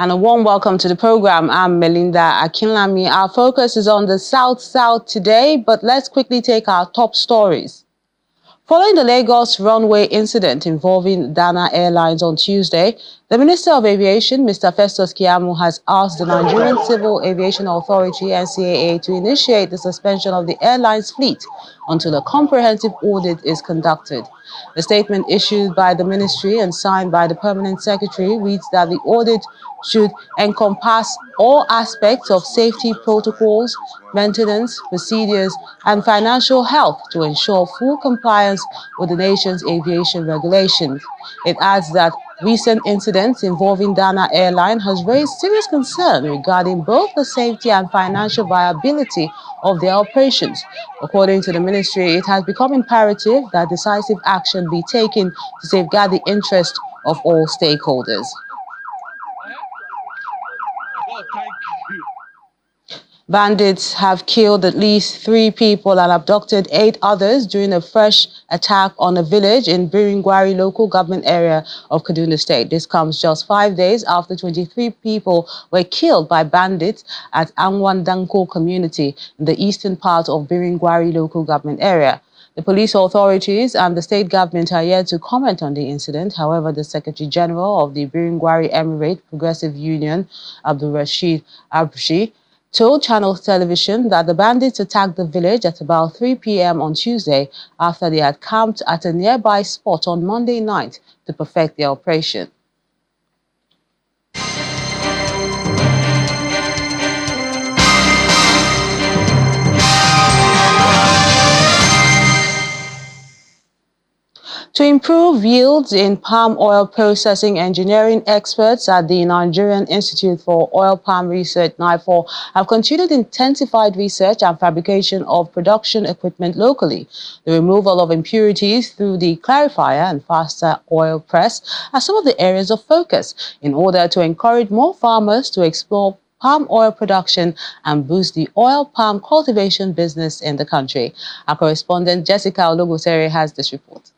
And a warm welcome to the program. I'm Melinda Akinlami. Our focus is on the South today, but let's quickly take our top stories. Following the Lagos runway incident involving Dana Airlines on Tuesday, the Minister of Aviation, Mr. Festus Keyamo, has asked the Nigerian Civil Aviation Authority, NCAA, to initiate the suspension of the airline's fleet until a comprehensive audit is conducted. The statement issued by the ministry and signed by the Permanent Secretary reads that the audit should encompass all aspects of safety protocols, maintenance, procedures, and financial health to ensure full compliance with the nation's aviation regulations. It adds that recent incidents involving Dana Airline has raised serious concern regarding both the safety and financial viability of their operations. According to the ministry, it has become imperative that decisive action be taken to safeguard the interest of all stakeholders. Bandits have killed at least 3 people and abducted 8 others during a fresh attack on a village in Biringwari local government area of Kaduna State. This comes just 5 days after 23 people were killed by bandits at Anwandanko community in the eastern part of Biringwari local government area. The police authorities and the state government are yet to comment on the incident. However, the Secretary General of the Biringwari Emirate Progressive Union, Abdul Rashid Abshi, told Channel Television that the bandits attacked the village at about 3 p.m. on Tuesday after they had camped at a nearby spot on Monday night to perfect their operation. To improve yields in palm oil processing, engineering experts at the Nigerian Institute for Oil Palm Research, NIFOR, have continued intensified research and fabrication of production equipment locally. The removal of impurities through the clarifier and faster oil press are some of the areas of focus in order to encourage more farmers to explore palm oil production and boost the oil palm cultivation business in the country. Our correspondent Jessica Ologosere has this report.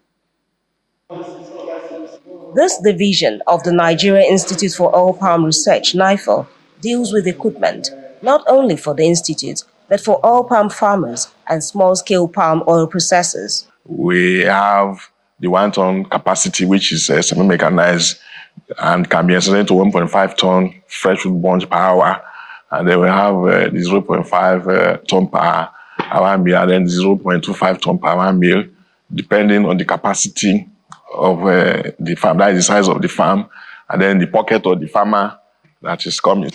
This division of the Nigeria Institute for Oil Palm Research, NIFOR, deals with equipment not only for the institute, but for oil palm farmers and small-scale palm oil processors. We have the 1-ton capacity, which is semi-mechanized and can be extended to 1.5-ton fresh fruit bunch per hour. And then we have the 0.5-ton per hour meal and then 0.25-ton per hour meal, depending on the capacity of the farm, that is the size of the farm, and then the pocket of the farmer that is coming.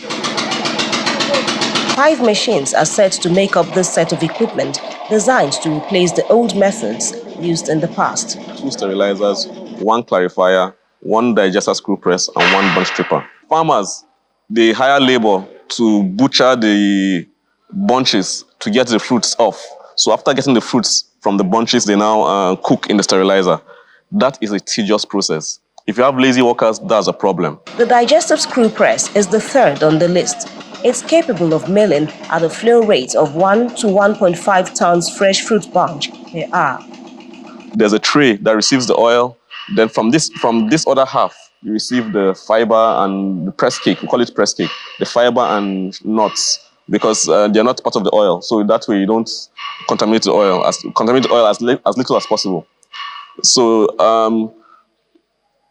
5 machines are set to make up this set of equipment designed to replace the old methods used in the past. 2 sterilizers, 1 clarifier, 1 digester screw press, and 1 bunch stripper. Farmers, they hire labor to butcher the bunches to get the fruits off. So after getting the fruits from the bunches, they now cook in the sterilizer. That is a tedious process. If you have lazy workers, that's a problem. The digestive screw press is the third on the list. It's capable of milling at a flow rate of 1 to 1.5 tons fresh fruit bunch per hour. There's a tray that receives the oil. Then from this other half, you receive the fiber and the press cake. We call it press cake. The fiber and nuts, because they're not part of the oil. So that way you don't contaminate the oil. Contaminate the oil as little as possible. So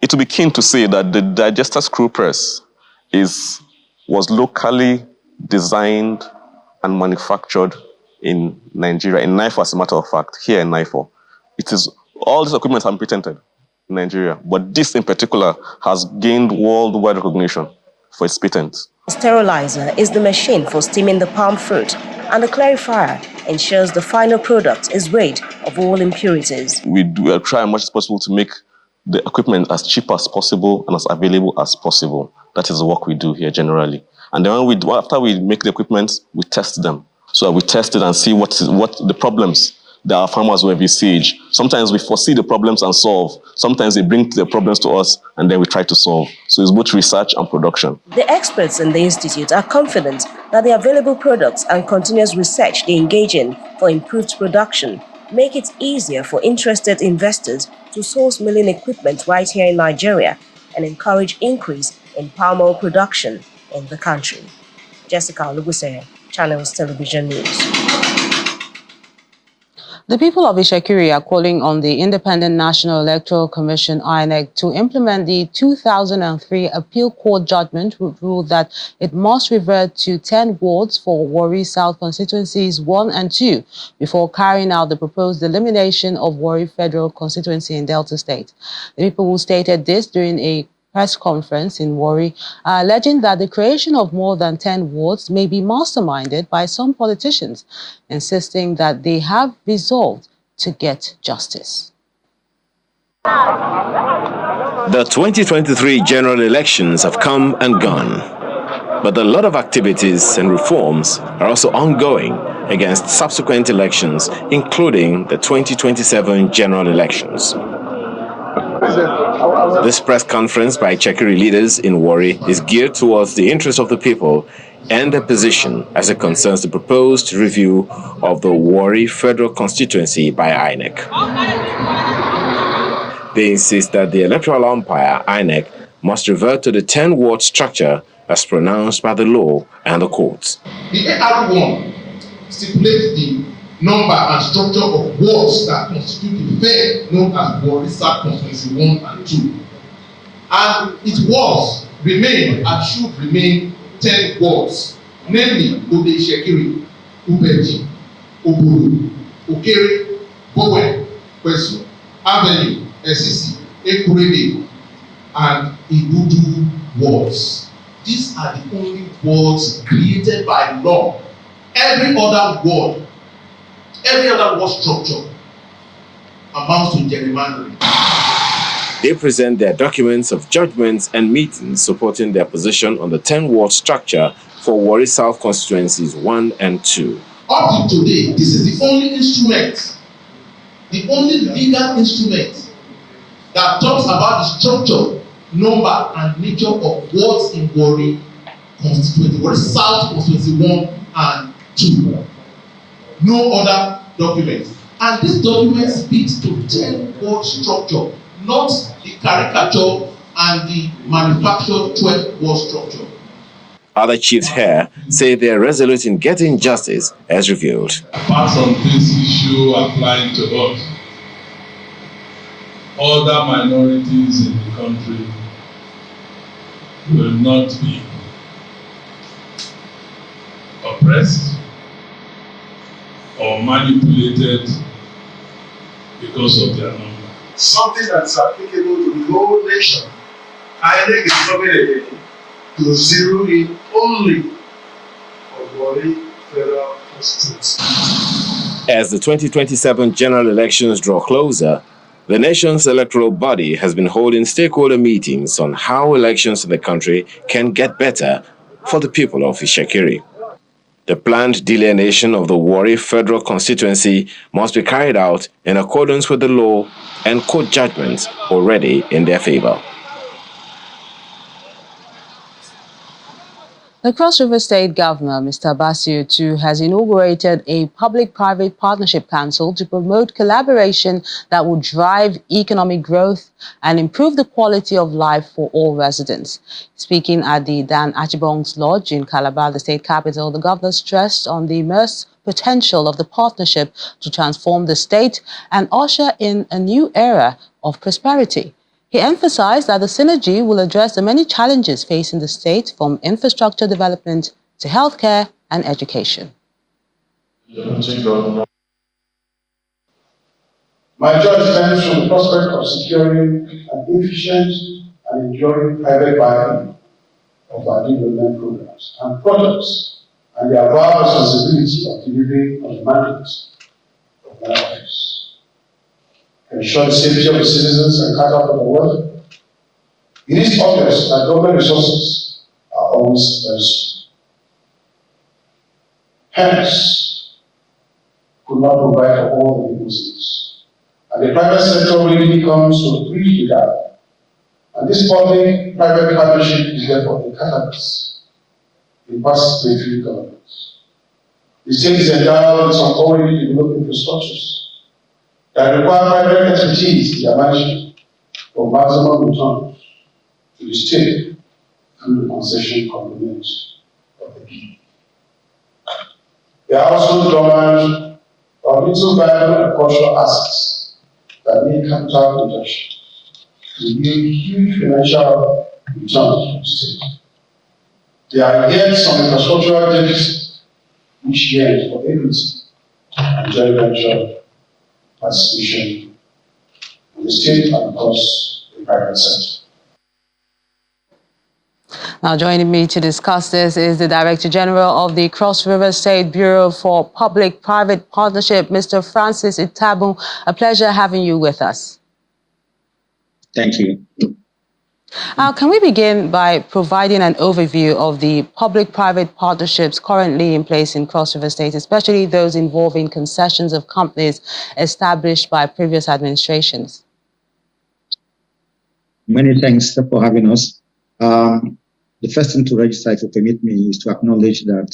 it would be keen to say that the digester screw press was locally designed and manufactured in Nigeria, in NIFOR as a matter of fact, here in NIFOR. All this equipment has been patented in Nigeria, but this in particular has gained worldwide recognition for its patent. The sterilizer is the machine for steaming the palm fruit, and the clarifier ensures the final product is rid of all impurities. We try as much as possible to make the equipment as cheap as possible and as available as possible. That is the work we do here generally. And then after we make the equipment, we test them. So we test it and see what the problems that our farmers will envisage. Sometimes we foresee the problems and solve. Sometimes they bring the problems to us and then we try to solve. So it's both research and production. The experts in the institute are confident that the available products and continuous research they engage in for improved production make it easier for interested investors to source milling equipment right here in Nigeria and encourage increase in palm oil production in the country. Jessica Oluguse, Channels Television News. The people of Ishekiri are calling on the Independent National Electoral Commission (INEC) to implement the 2003 Appeal Court judgment, which ruled that it must revert to 10 wards for Warri South constituencies 1 and 2 before carrying out the proposed elimination of Warri Federal constituency in Delta State. The people who stated this during a press conference in Warri are alleging that the creation of more than 10 wards may be masterminded by some politicians, insisting that they have resolved to get justice. The 2023 general elections have come and gone, but a lot of activities and reforms are also ongoing against subsequent elections, including the 2027 general elections. This press conference by Chekiri leaders in Warri is geared towards the interests of the people and their position as it concerns the proposed review of the Warri Federal constituency by INEC. They insist that the electoral umpire, INEC, must revert to the 10-ward structure as pronounced by the law and the courts. The AR1 stipulates the number and structure of wards that constitute the fair known as Warri South constituency 1 and 2. And it was, remain, and should remain 10 wards, namely Ode Ishekiri, Ubeji, Oburu, Okere, Bowen, Kwesu, Avenue, Esisi, Ekurede, and Ibudu wards. These are the only wards created by law. Every other ward structure amounts to gerrymandering. They present their documents of judgments and meetings supporting their position on the 10-ward structure for Warri South constituencies 1 and 2. Up to today, this is the only instrument, the only legal instrument that talks about the structure, number, and nature of wards in Warri constituency, Warri South constituency 1 and 2. No other document. And this document speaks to 10-ward structure, not the caricature and the manufactured 12-ward structure. Other chiefs here say they are resolute in getting justice as revealed. Apart from this issue applying to us, other minorities in the country will not be oppressed or manipulated because of their number. Something that's applicable to the whole nation. INEC is coming again to zero in only on Warri Federal constituency. As the 2027 general elections draw closer, the nation's electoral body has been holding stakeholder meetings on how elections in the country can get better for the people of Ishekiri. The planned delineation of the Warri Federal constituency must be carried out in accordance with the law and court judgments already in their favor. The Cross River State Governor, Mr. Bassio II, has inaugurated a public-private partnership council to promote collaboration that will drive economic growth and improve the quality of life for all residents. Speaking at the Dan Achibong's Lodge in Calabar, the state capital, the governor stressed on the immense potential of the partnership to transform the state and usher in a new era of prosperity. He emphasized that the synergy will address the many challenges facing the state, from infrastructure development to healthcare and education. My joy stems from the prospect of securing an efficient and enduring private buying of our development programs and projects, and the avowed responsibility of delivering on the mandate of my office. Ensure the safety of the citizens and cater for the world. It is obvious that government resources are always very small. Hence, could not provide for all the people's needs. And the private sector really comes to bridge the gap. And this public-private partnership is therefore a catalyst in participatory governance. The state is endowed with some already developed infrastructures that require private expertise in their management for maximum returns to the state through the concession component of the bill. There are also dormant or little valuable agricultural assets that need capital injection to yield huge financial returns to the state. There are yet some infrastructural deficits which yearn for equity and joint venture participation in the state and, of course, the private sector. Now joining me to discuss this is the Director General of the Cross River State Bureau for Public-Private Partnership, Mr. Francis Itabun. A pleasure having you with us. Thank you. Can we begin by providing an overview of the public-private partnerships currently in place in Cross River State, especially those involving concessions of companies established by previous administrations? Many thanks for having us. The first thing to register, if you permit me, is to acknowledge that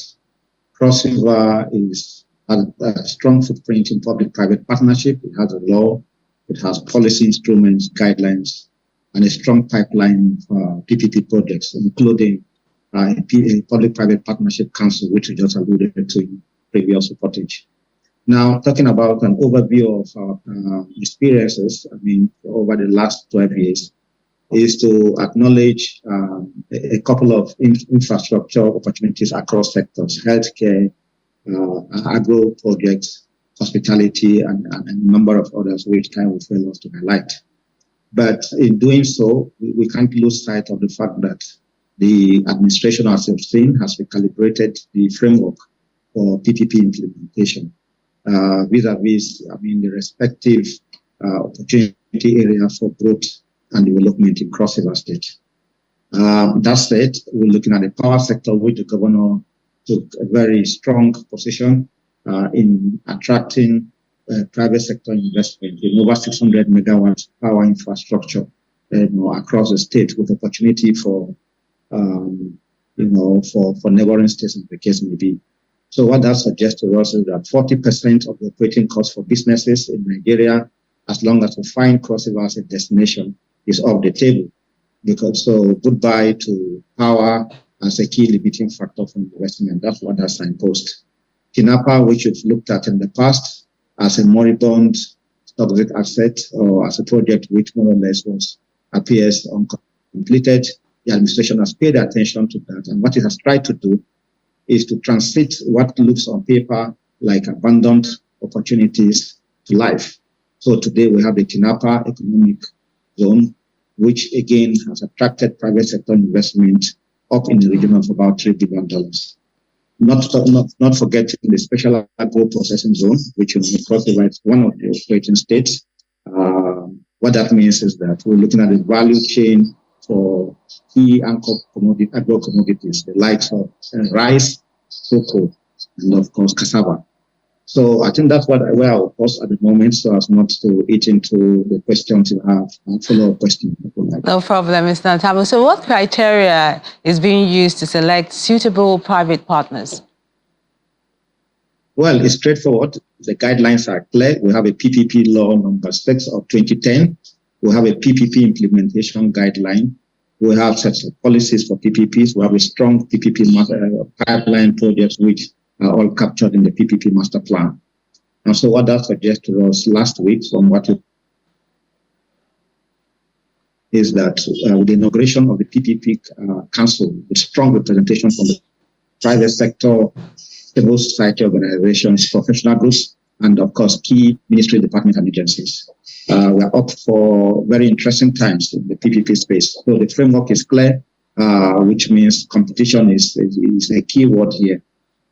Cross River has a strong footprint in public-private partnership. It has a law, it has policy instruments, guidelines, and a strong pipeline for PPP projects, including a Public-Private Partnership Council, which we just alluded to in previous footage. Now, talking about an overview of our experiences, over the last 12 years, is to acknowledge a couple of infrastructure opportunities across sectors: healthcare, agro projects, hospitality, and a number of others, which time will fail us to highlight. But in doing so, we can't lose sight of the fact that the administration, as you've seen, has recalibrated the framework for PPP implementation vis-a-vis, the respective opportunity area for growth and development in Cross River State. That said, we're looking at the power sector, which the governor took a very strong position in attracting private sector investment in over 600 megawatts power infrastructure across the state, with opportunity for neighboring states, as the case may be. So what that suggests to us is that 40% of the operating costs for businesses in Nigeria, as long as we find Cross River as a destination, is off the table. So goodbye to power as a key limiting factor for investment. That's what that signpost. Tinapa, which we've looked at in the past as a moribund toxic asset, or as a project which more or less appears uncompleted, the administration has paid attention to that. And what it has tried to do is to translate what looks on paper like abandoned opportunities to life. So today we have the Tinapa Economic Zone, which again has attracted private sector investment up in the region of about $3 billion. Not forgetting the special agro processing zone, which is Cross River, one of the operating states. What that means is that we're looking at the value chain for key anchor agro commodities, the likes of rice, cocoa, and of course cassava. So I think that's where I'll pause at the moment, so as not to eat into the questions you have and follow-up questions. No problem, Mr. Ntabo. So what criteria is being used to select suitable private partners? Well, it's straightforward. The guidelines are clear. We have a PPP law number 6 of 2010. We have a PPP implementation guideline. We have sets of policies for PPPs. We have a strong PPP pipeline projects, which are all captured in the PPP master plan. And so what that suggests to us last week from what is that with the inauguration of the PPP Council, with strong representation from the private sector, civil society organizations, professional groups, and of course, key ministry, departments, and agencies. We are up for very interesting times in the PPP space. So the framework is clear, which means competition is a key word here.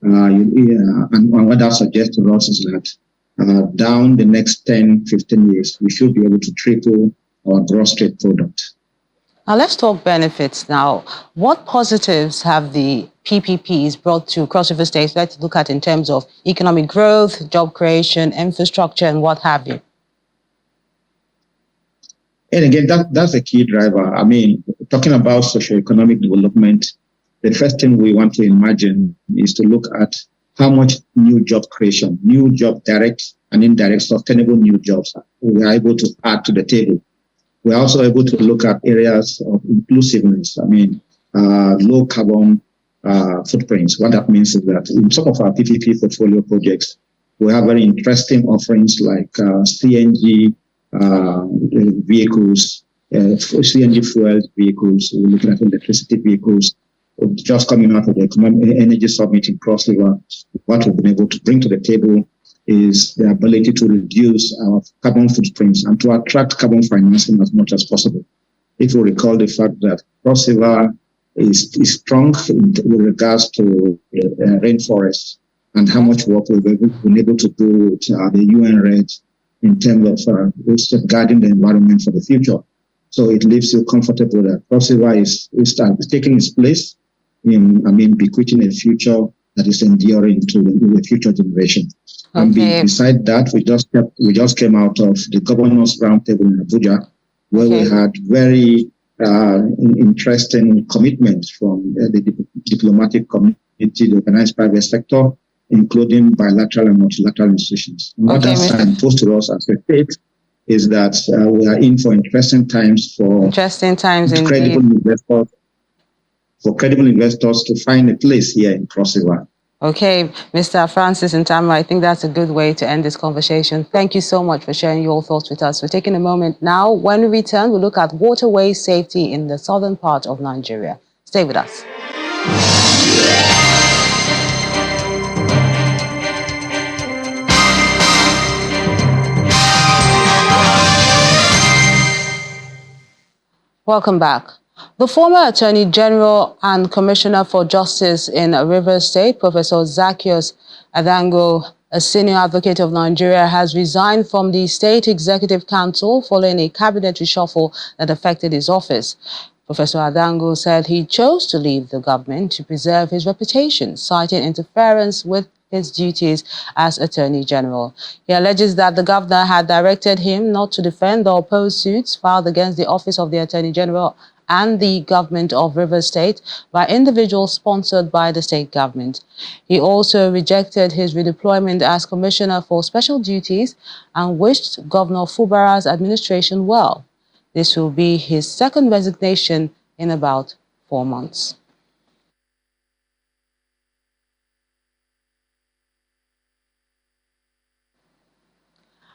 And what that suggests to us is that down the next 10, 15 years, we should be able to triple our gross state product. Now let's talk benefits now. What positives have the PPPs brought to Cross River State? Let's look at in terms of economic growth, job creation, infrastructure, and what have you. And again, that's a key driver. Talking about socioeconomic development, the first thing we want to imagine is to look at how much new job creation, new job direct and indirect sustainable new jobs we are able to add to the table. We're also able to look at areas of inclusiveness. low carbon footprints. What that means is that in some of our PPP portfolio projects, we have very interesting offerings like CNG vehicles, CNG fuel vehicles. We're looking at electricity vehicles. Just coming out of the Energy Summit in Cross River, what we've been able to bring to the table is the ability to reduce our carbon footprints and to attract carbon financing as much as possible. If you recall the fact that Cross River is strong with regards to rainforests and how much work we've been able to do with the UN RED in terms of safeguarding the environment for the future. So it leaves you comfortable that Cross River is taking its place in, bequeathing a future that is enduring to the future generation. Okay. And beside that, we just came out of the Governors Roundtable in Abuja, where we had very interesting commitments from the diplomatic community, the organized private sector, including bilateral and multilateral institutions. And what that signposts to us as a state is that we are in for interesting times for credible investors to find a place here in Cross River. Okay, Mr. Francis Ntama, I think that's a good way to end this conversation. Thank you so much for sharing your thoughts with us. We're taking a moment now. When we return, we'll look at waterway safety in the southern part of Nigeria. Stay with us. Welcome back. The former Attorney General and Commissioner for Justice in Rivers State, Professor Zaccheaus Adango, a senior advocate of Nigeria, has resigned from the State Executive Council following a cabinet reshuffle that affected his office. Professor Adango said he chose to leave the government to preserve his reputation, citing interference with his duties as Attorney General. He alleges that the governor had directed him not to defend or oppose suits filed against the office of the Attorney General and the government of Rivers State by individuals sponsored by the state government. He also rejected his redeployment as Commissioner for Special Duties and wished Governor Fubara's administration well. This will be his second resignation in about 4 months.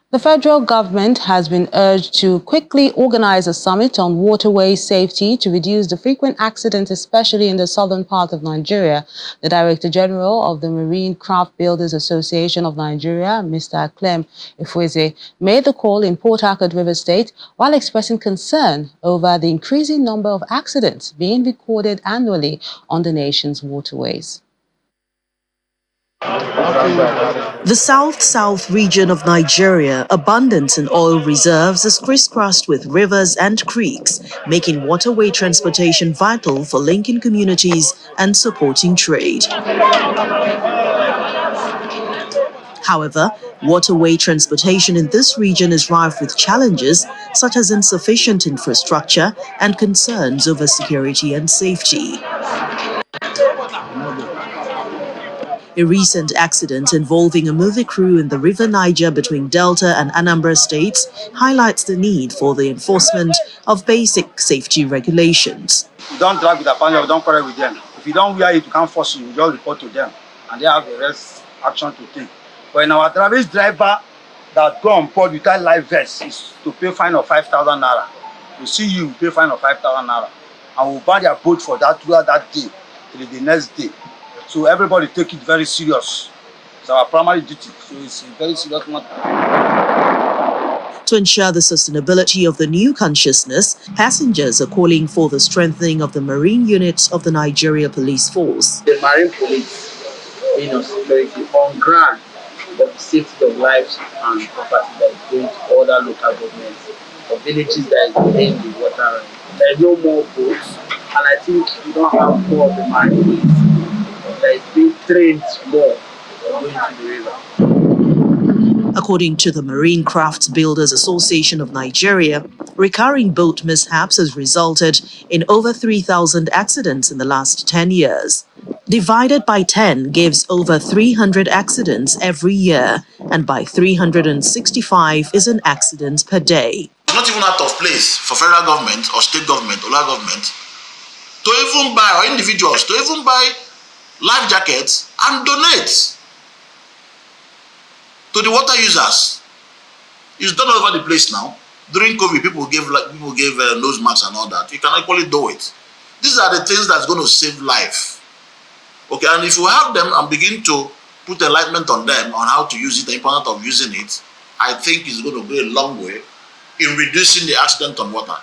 The federal government has been urged to quickly organize a summit on waterway safety to reduce the frequent accidents, especially in the southern part of Nigeria. The Director General of the Marine Craft Builders Association of Nigeria, Mr. Clem Ifweze, made the call in Port Harcourt, Rivers State, while expressing concern over the increasing number of accidents being recorded annually on the nation's waterways. The south-south region of Nigeria, abundant in oil reserves, is crisscrossed with rivers and creeks, making waterway transportation vital for linking communities and supporting trade. However, waterway transportation in this region is rife with challenges such as insufficient infrastructure and concerns over security and safety. A recent accident involving a movie crew in the River Niger between Delta and Anambra states highlights the need for the enforcement of basic safety regulations. You don't drive with a passenger, you don't quarrel with them. If you don't wear it, you can't force you, you just report to them, and they have the rest action to take. But in our driver that go on board without life vest is to pay fine of 5,000 naira. We see you pay fine of 5,000 naira, and we'll ban their boat for that throughout that day till the next day. So everybody take it very serious. It's our primary duty. So it's a very serious matter. To ensure the sustainability of the new consciousness, passengers are calling for the strengthening of the marine units of the Nigeria Police Force. The Marine Police, security on ground of the safety of lives and property that is going to other local governments or villages that is within the water. There are no more boats, and I think we don't have more of the Marine Police that is being trained more going to the river. According to the Marine Craft Builders Association of Nigeria, recurring boat mishaps has resulted in over 3,000 accidents in the last 10 years. Divided by 10 gives over 300 accidents every year, and by 365 is an accident per day. It's not even out of place for federal government or state government or local government to even buy, or individuals, to even buy life jackets and donate to the water users. It's done all over the place now. During COVID, people gave nose masks and all that. You can actually do it. These are the things that's going to save life. Okay, and if you have them and begin to put enlightenment on them on how to use it, the importance of using it, I think it's going to go a long way in reducing the accident on water.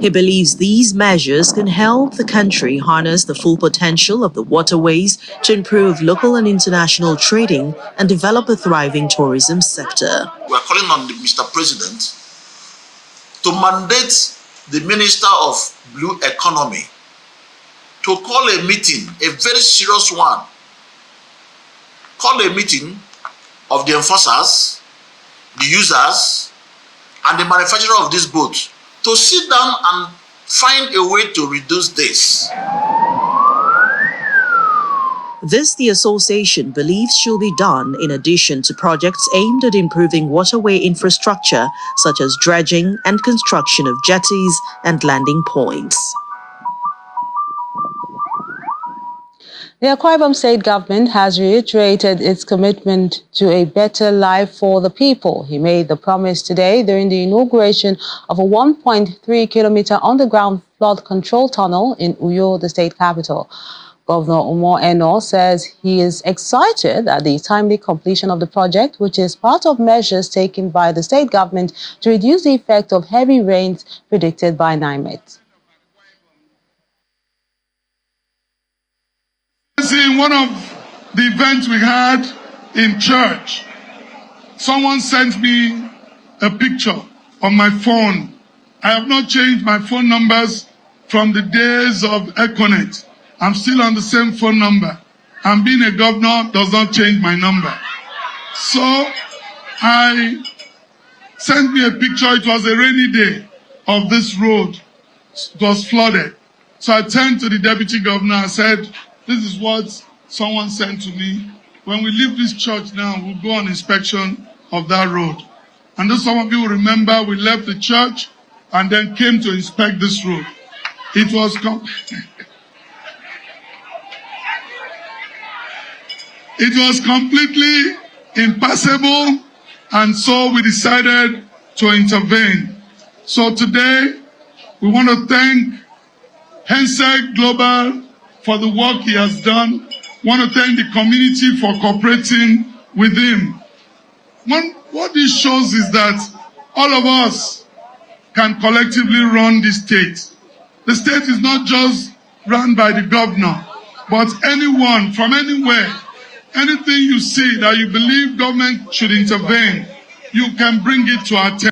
He believes these measures can help the country harness the full potential of the waterways to improve local and international trading and develop a thriving tourism sector. We are calling on the Mr. President to mandate the Minister of Blue Economy to call a meeting, a very serious one. Call a meeting of the enforcers, the users, and the manufacturer of this boat to sit down and find a way to reduce this. This, the association believes, should be done in addition to projects aimed at improving waterway infrastructure, such as dredging and construction of jetties and landing points. The Akwa Ibom state government has reiterated its commitment to a better life for the people. He made the promise today during the inauguration of a 1.3-kilometer underground flood control tunnel in Uyo, the state capital. Governor Umar Eno says he is excited at the timely completion of the project, which is part of measures taken by the state government to reduce the effect of heavy rains predicted by NIMET. In one of the events we had in church, someone sent me a picture on my phone. I have not changed my phone numbers from the days of Econet. I'm still on the same phone number. And being a governor does not change my number. So I sent me a picture. It was a rainy day of this road. It was flooded. So I turned to the deputy governor and said, this is what someone sent to me. When we leave this church now, we'll go on inspection of that road. And those some of you will remember, we left the church and then came to inspect this road. It was completely impassable, and so we decided to intervene. So today, we want to thank Hensec Global for the work he has done. Want to thank the community for cooperating with him. What this shows is that all of us can collectively run the state. The state is not just run by the governor, but anyone from anywhere, anything you see that you believe government should intervene, you can bring it to our attention.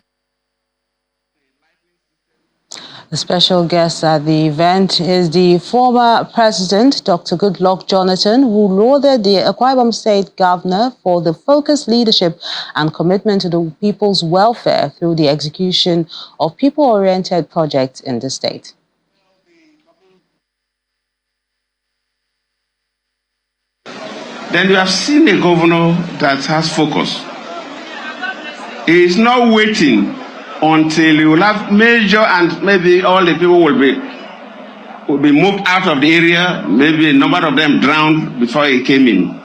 The special guest at the event is the former president, Dr. Goodluck Jonathan, who lauded the Akwa Ibom state governor for the focused leadership and commitment to the people's welfare through the execution of people-oriented projects in the state. Then you have seen a governor that has focus. He is not waiting until you will have major and maybe all the people will be moved out of the area, maybe a number of them drowned before he came in.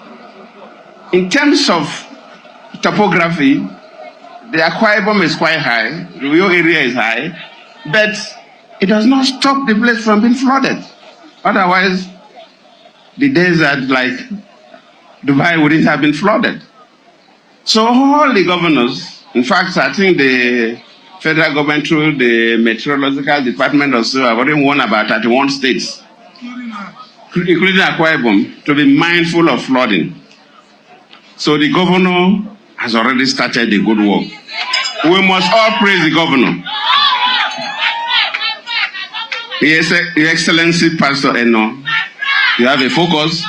In terms of topography, the Akwa Ibom is quite high, the Uyo area is high, but it does not stop the place from being flooded. Otherwise, the desert like Dubai wouldn't have been flooded. So all the governors, in fact, I think the federal government through the meteorological department also have already warned about 31 states, including Akwa Ibom, to be mindful of flooding. So the governor has already started the good work. We must all praise the governor. Your Excellency Pastor Eno, you have a focus.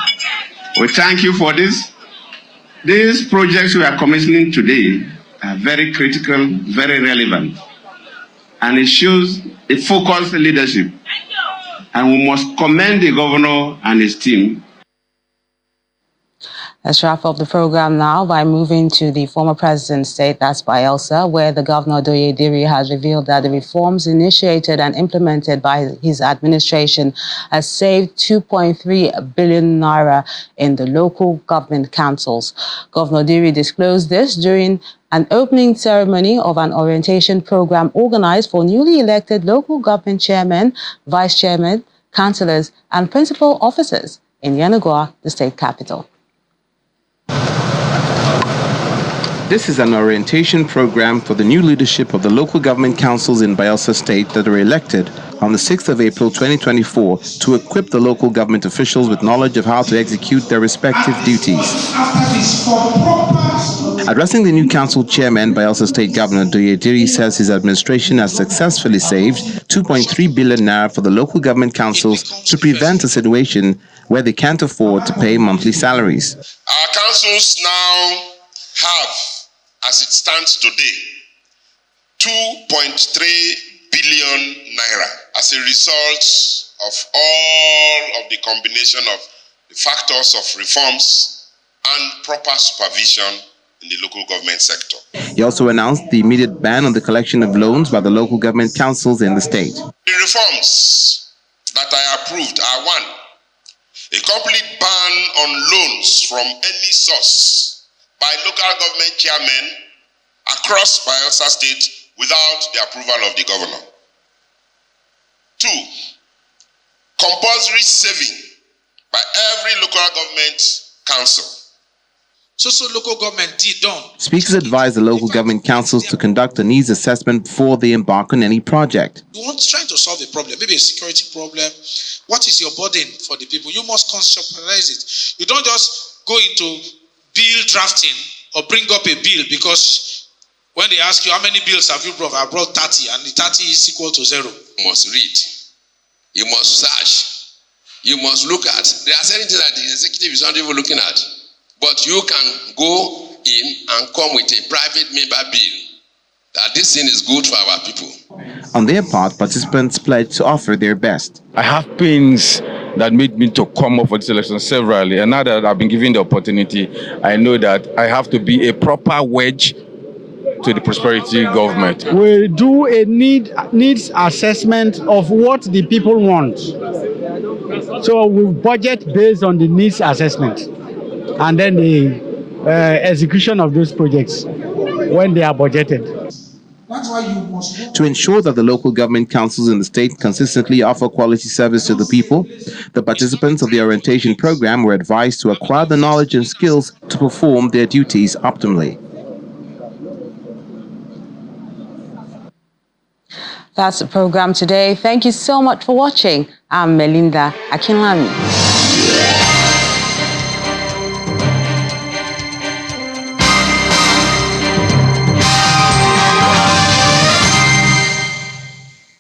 We thank you for this. These projects we are commissioning today are very critical, very relevant. And it shows a focused leadership. And we must commend the governor and his team. Let's wrap up the program now by moving to the former president's state, that's Bayelsa, where the governor Doyediri has revealed that the reforms initiated and implemented by his administration has saved 2.3 billion naira in the local government councils. Governor Diri disclosed this during an opening ceremony of an orientation program organized for newly elected local government chairmen, vice chairmen, councillors, and principal officers in Inaugurates, the state capital. This is an orientation program for the new leadership of the local government councils in Bayelsa State that are elected on the 6th of April 2024 to equip the local government officials with knowledge of how to execute their respective duties. Addressing the new council chairman, Bayelsa State Governor Doyediri says his administration has successfully saved 2.3 billion naira for the local government councils to prevent a situation where they can't afford to pay monthly salaries. Our councils now have, as it stands today, 2.3 billion naira as a result of all of the combination of the factors of reforms and proper supervision in the local government sector. He also announced the immediate ban on the collection of loans by the local government councils in the state. The reforms that I approved are: 1, a complete ban on loans from any source by local government chairmen across Bayelsa State without the approval of the governor. 2, compulsory saving by every local government council. So local government did done. Speakers advised the local government councils to conduct a needs assessment before they embark on any project. You want trying to solve a problem, maybe a security problem. What is your burden for the people? You must conceptualize it. You don't just go into bill drafting or bring up a bill because when they ask you how many bills have you brought, I brought 30 and the 30 is equal to 0. You must read. You must search. You must look at. There are certain things that the executive is not even looking at. But you can go in and come with a private member bill that this thing is good for our people. On their part, participants pledged to offer their best. I have pains that made me to come up for this election severally, and now that I've been given the opportunity, I know that I have to be a proper wedge to the prosperity government. We do a needs assessment of what the people want. So we budget based on the needs assessment, and then the execution of those projects when they are budgeted. That's why you must. To ensure that the local government councils in the state consistently offer quality service to the people, the participants of the orientation program were advised to acquire the knowledge and skills to perform their duties optimally. That's the program today. Thank you so much for watching. I'm Melinda Akinlami.